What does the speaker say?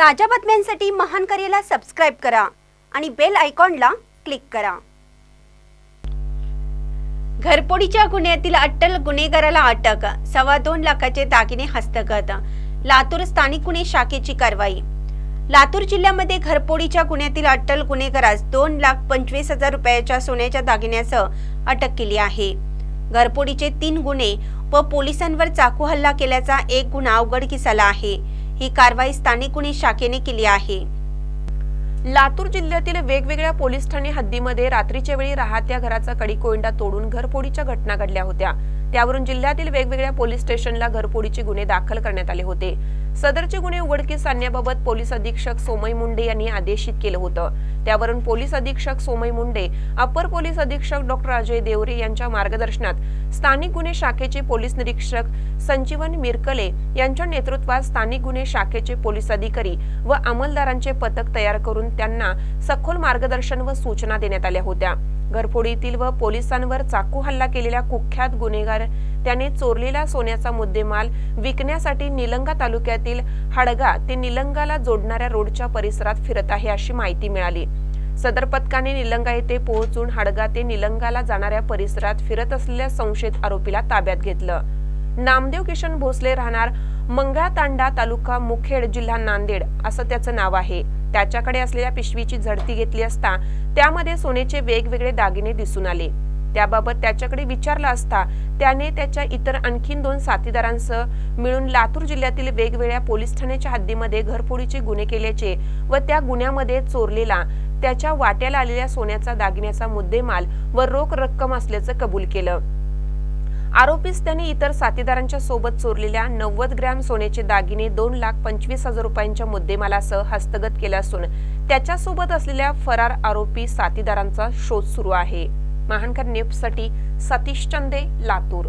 ताज्या बातम्यांसाठी महान करेला सबस्क्राइब करा आणि बेल आयकॉनला क्लिक करा। घरफोडीच्या गुन्ह्यातील अट्टल गुन्हेगाराला अटक, 2.25 लाखाचे दागिने हस्तगत। लातूर स्थानिक गुन्हे शाखेची कारवाई। लातूर जिल्ह्यामध्ये घरफोडीच्या गुन्ह्यातील अट्टल गुन्हेगारास 2,25,000 रुपयाच्या सोन्याच्या दागिन्यासह अटक केली आहे। घरफोडीचे 3 गुन्हे व पोलिसांवर चाकू हल्ला केल्याचा एक गुन्हा उघडकीस आला आहे। ही कारवाई स्थानिक गुन्हे शाखेने केली आहे। लातूर जिल्ह्यातील वेगवेगळ्या पोलीस ठाणे हद्दीमध्ये रात्रीच्या वेळी राहत्या घराचा कडी-कोंडा तोडून घरफोडीच्या घटना घडल्या होत्या। त्यावरून जिल्ह्यातील वेगवेगळ्या पोलीस स्टेशनला घरफोडीचे गुन्हे दाखल करण्यात आले होते। सदरचे गुन्हे उघडकीस आणण्याबाबत पोलीस अधीक्षक सोमय मुंडे यांनी आदेशित केलं होतं। त्यावरून पोलीस अधीक्षक सोमय मुंडे, अपर पोलीस अधीक्षक डॉ. अजय देवरे यांच्या मार्गदर्शनात स्थानिक गुन्हे शाखेचे पोलीस निरीक्षक संजीवन मिरकले यांच्या नेतृत्वात स्थानिक गुन्हे शाखेचे पोलीस अधिकारी व अंमलदारांचे पथक तयार करून त्यांना सखोल मार्गदर्शन व सूचना देण्यात आल्या होत्या। घरफोडीतील व पोलिसांवर चाकू हल्ला केलेल्या कुख्यात गुन्हेगार त्याने चोरलेला सोन्याचा मुद्देमाल विकण्यासाठी निलंगा तालुक्यातील हडगा ते निलंगाला जोडणाऱ्या रोडच्या परिसरात फिरत आहे अशी माहिती मिळाली। सदर पथकाने निलंगा येथे पोहोचून हडगा ते निलंगाला जाणाऱ्या परिसरात फिरत असलेल्या संशयित आरोपीला ताब्यात घेतलं। नामदेव किशन भोसले, राहणार मंगळातांडा, तालुका मुखेड, जिल्हा नांदेड असं त्याचं नाव आहे। त्याच्याकडे असलेल्या पिशवीची झडती घेतली असता त्यामध्ये सोन्याचे वेगवेगळे दागिने दिसून आले। त्याबाबत त्याच्याकडे विचारलं असता त्याने त्याच्या इतर आणखी 2 साथीदारांसह मिळून लातूर जिल्ह्यातील वेगवेगळ्या पोलीस ठाण्याच्या हद्दीमध्ये घरफोडीचे गुन्हे केल्याचे व त्या गुन्ह्यामध्ये चोरलेला त्याच्या वाट्याला आलेल्या सोन्याचा दागिन्याचा मुद्देमाल व रोख रक्कम असल्याचं कबूल केलं। आरोपीस त्यांनी इतर साथीदारांच्या सोबत चोरलेल्या 90 ग्रॅम सोन्याचे दागिने 2,25,000 रुपयांच्या मुद्देमालासह हस्तगत केला असून त्याच्यासोबत असलेल्या फरार आरोपी साथीदारांचा शोध सुरू आहे। महानकर न्यूजसाठी सतीश चंदे, लातूर।